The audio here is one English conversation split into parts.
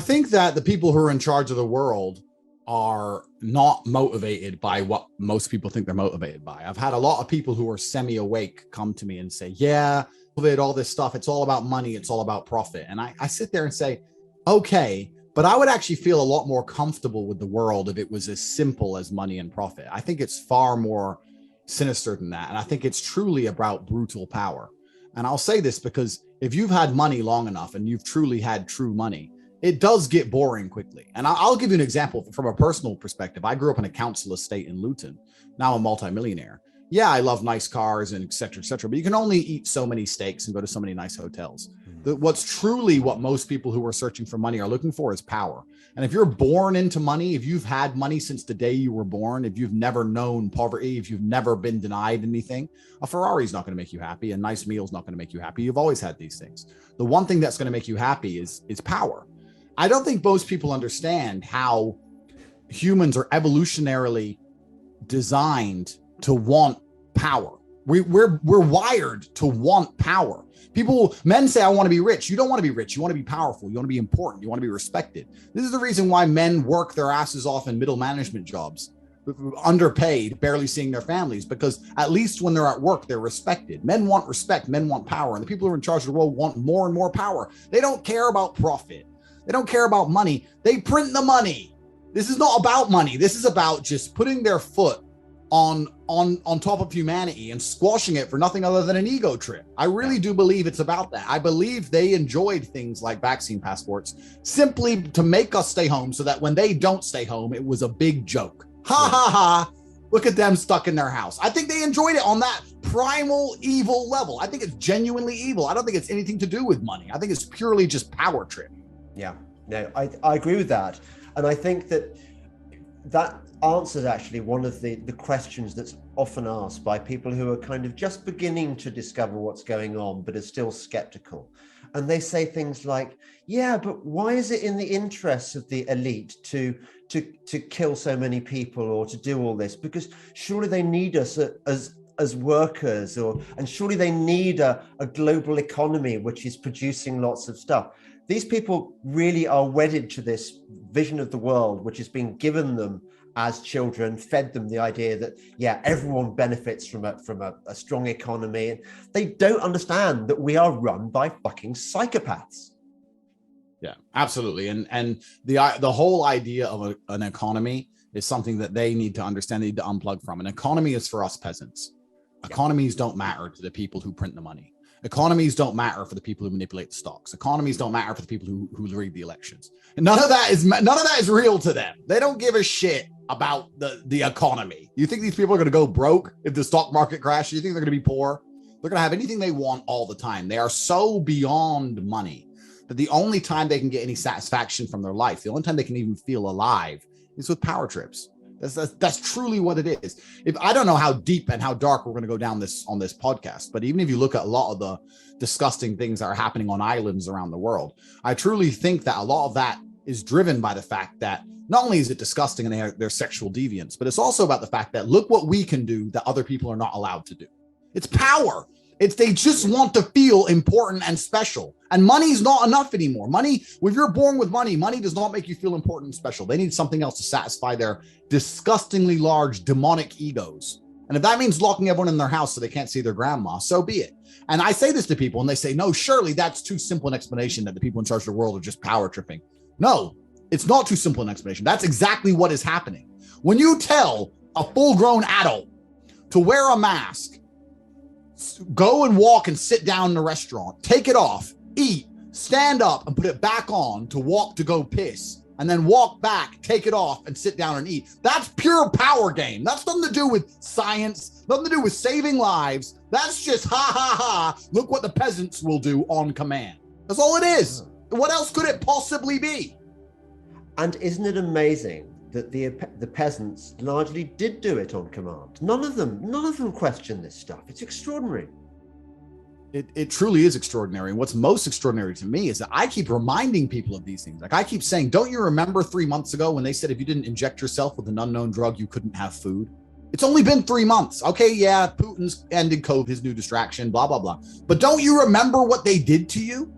think that the people who are in charge of the world are not motivated by what most people think they're motivated by. I've had a lot of people who are semi-awake come to me and say, yeah, all this stuff, it's all about money, it's all about profit. And I sit there and say, okay, but I would actually feel a lot more comfortable with the world if it was as simple as money and profit. I think it's far more sinister than that. And I think it's truly about brutal power. And I'll say this because if you've had money long enough and you've truly had true money, it does get boring quickly. And I'll give you an example from a personal perspective. I grew up in a council estate in Luton. Now I'm a multimillionaire. Yeah, I love nice cars and et cetera, but you can only eat so many steaks and go to so many nice hotels. What most people who are searching for money are looking for is power. And if you're born into money, if you've had money since the day you were born, if you've never known poverty, if you've never been denied anything, a Ferrari is not going to make you happy. A nice meal is not going to make you happy. You've always had these things. The one thing that's going to make you happy is power. I don't think most people understand how humans are evolutionarily designed to want power. We're wired to want power. Men say, I want to be rich. You don't want to be rich. You want to be powerful. You want to be important. You want to be respected. This is the reason why men work their asses off in middle management jobs, underpaid, barely seeing their families, because at least when they're at work, they're respected. Men want respect. Men want power. And the people who are in charge of the world want more and more power. They don't care about profit. They don't care about money. They print the money. This is not about money. This is about just putting their foot on top of humanity and squashing it for nothing other than an ego trip. I really do believe it's about that. I believe they enjoyed things like vaccine passports simply to make us stay home so that when they don't stay home, it was a big joke. Ha ha ha. Look at them stuck in their house. I think they enjoyed it on that primal evil level. I think it's genuinely evil. I don't think it's anything to do with money. I think it's purely just power trip. Yeah, no, I agree with that. And I think that answers actually one of the questions that's often asked by people who are kind of just beginning to discover what's going on, but are still skeptical. And they say things like, yeah, but why is it in the interests of the elite to kill so many people or to do all this? Because surely they need us as workers, and surely they need a global economy which is producing lots of stuff. These people really are wedded to this vision of the world, which has been given them as children, fed them the idea that, yeah, everyone benefits from a strong economy. And they don't understand that we are run by fucking psychopaths. Yeah, absolutely. And the whole idea of an economy is something that they need to understand, they need to unplug from. An economy is for us peasants. Economies don't matter to the people who print the money. Economies don't matter for the people who manipulate the stocks. Economies don't matter for the people who rig the elections. And none of that is real to them. They don't give a shit about the economy. You think these people are going to go broke if the stock market crashes? You think they're going to be poor? They're going to have anything they want all the time. They are so beyond money that the only time they can get any satisfaction from their life, the only time they can even feel alive, is with power trips. That's truly what it is. If I don't know how deep and how dark we're going to go down on this podcast, but even if you look at a lot of the disgusting things that are happening on islands around the world, I truly think that a lot of that is driven by the fact that not only is it disgusting and they're sexual deviants, but it's also about the fact that look what we can do that other people are not allowed to do. It's power. They just want to feel important and special. And money is not enough anymore. Money, when you're born with money, money does not make you feel important and special. They need something else to satisfy their disgustingly large demonic egos. And if that means locking everyone in their house so they can't see their grandma, so be it. And I say this to people and they say, no, surely that's too simple an explanation that the people in charge of the world are just power tripping. No, it's not too simple an explanation. That's exactly what is happening. When you tell a full-grown adult to wear a mask, go and walk and sit down in a restaurant, take it off, eat, stand up and put it back on to walk to go piss, and then walk back, take it off and sit down and eat. That's pure power game. That's nothing to do with science, nothing to do with saving lives. That's just ha ha ha. Look what the peasants will do on command. That's all it is. What else could it possibly be? And isn't it amazing that the peasants largely did do it on command? None of them question this stuff. It's extraordinary. It truly is extraordinary. And what's most extraordinary to me is that I keep reminding people of these things. Like I keep saying, don't you remember 3 months ago when they said if you didn't inject yourself with an unknown drug, you couldn't have food? It's only been 3 months. Okay, yeah, Putin's ended COVID, his new distraction, blah, blah, blah. But don't you remember what they did to you?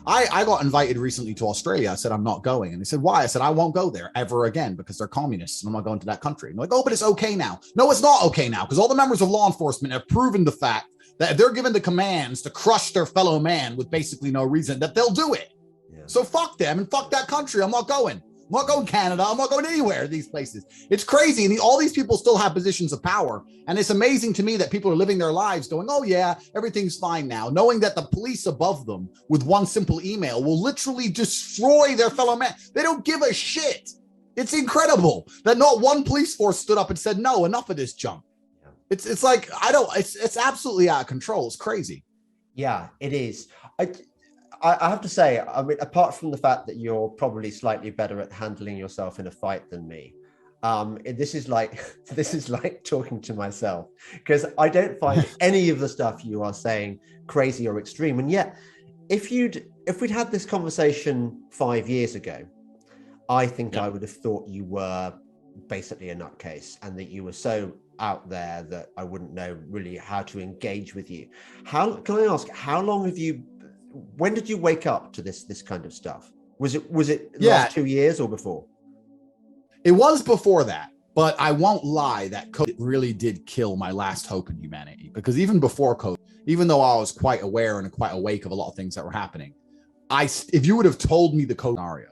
I got invited recently to Australia. I said, I'm not going. And they said, why? I said, I won't go there ever again because they're communists and I'm not going to that country. And they're like, oh, but it's okay now. No, it's not okay now because all the members of law enforcement have proven the fact that if they're given the commands to crush their fellow man with basically no reason, that they'll do it. Yeah. So fuck them and fuck that country. I'm not going. I'm not going to Canada. I'm not going anywhere, these places. It's crazy. And all these people still have positions of power. And it's amazing to me that people are living their lives going, oh, yeah, everything's fine now, knowing that the police above them with one simple email will literally destroy their fellow man. They don't give a shit. It's incredible that not one police force stood up and said, no, enough of this junk. Yeah. It's like, it's absolutely out of control. It's crazy. Yeah, it is. I have to say, I mean, apart from the fact that you're probably slightly better at handling yourself in a fight than me, this is like talking to myself because I don't find any of the stuff you are saying crazy or extreme. And yet, if we'd had this conversation 5 years ago, I think I would have thought you were basically a nutcase and that you were so out there that I wouldn't know really how to engage with you. Can I ask, how long have you? When did you wake up to this kind of stuff? Was it last 2 years or before? It was before that, but I won't lie that COVID really did kill my last hope in humanity, because even before COVID, even though I was quite aware and quite awake of a lot of things that were happening, if you would have told me the COVID scenario,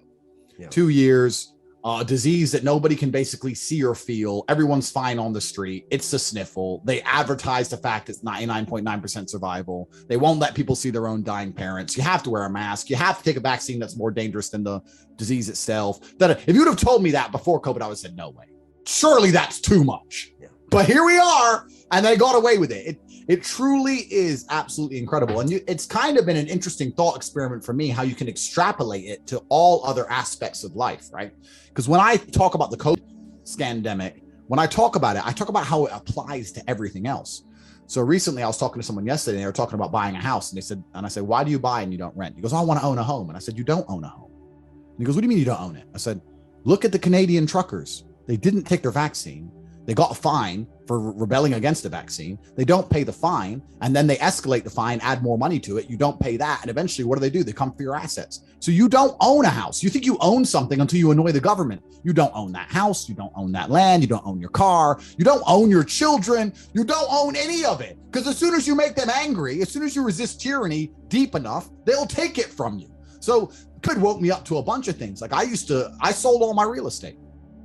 2 years, a disease that nobody can basically see or feel, everyone's fine on the street, it's a sniffle, they advertise the fact it's 99.9% survival, they won't let people see their own dying parents, you have to wear a mask, you have to take a vaccine that's more dangerous than the disease itself. That if you'd have told me that before COVID, I would have said, no way. Surely that's too much. Yeah. But here we are, and they got away with it. It truly is absolutely incredible. And it's kind of been an interesting thought experiment for me, how you can extrapolate it to all other aspects of life, right? Because when I talk about the COVID scandemic, when I talk about it, I talk about how it applies to everything else. So recently I was talking to someone yesterday and they were talking about buying a house, and I said, why do you buy and you don't rent? He goes, I want to own a home. And I said, you don't own a home. And he goes, what do you mean you don't own it? I said, look at the Canadian truckers. They didn't take their vaccine. They got a fine for rebelling against the vaccine. They don't pay the fine, and then they escalate the fine, add more money to it. You don't pay that, and eventually what do? They come for your assets. So you don't own a house. You think you own something until you annoy the government. You don't own that house. You don't own that land. You don't own your car. You don't own your children. You don't own any of it, because as soon as you make them angry, as soon as you resist tyranny deep enough, they'll take it from you. So COVID woke me up to a bunch of things. Like I sold all my real estate.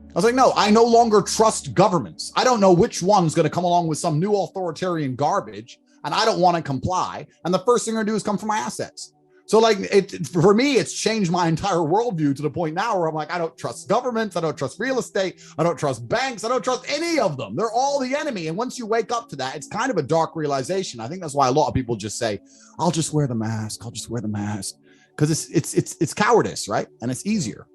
I was like, no, I no longer trust governments. I don't know which one's going to come along with some new authoritarian garbage, and I don't want to comply. And the first thing they're going to do is come for my assets. So like for me, it's changed my entire worldview to the point now where I'm like, I don't trust governments. I don't trust real estate. I don't trust banks. I don't trust any of them. They're all the enemy. And once you wake up to that, it's kind of a dark realization. I think that's why a lot of people just say, I'll just wear the mask. I'll just wear the mask. Because it's cowardice, right? And it's easier.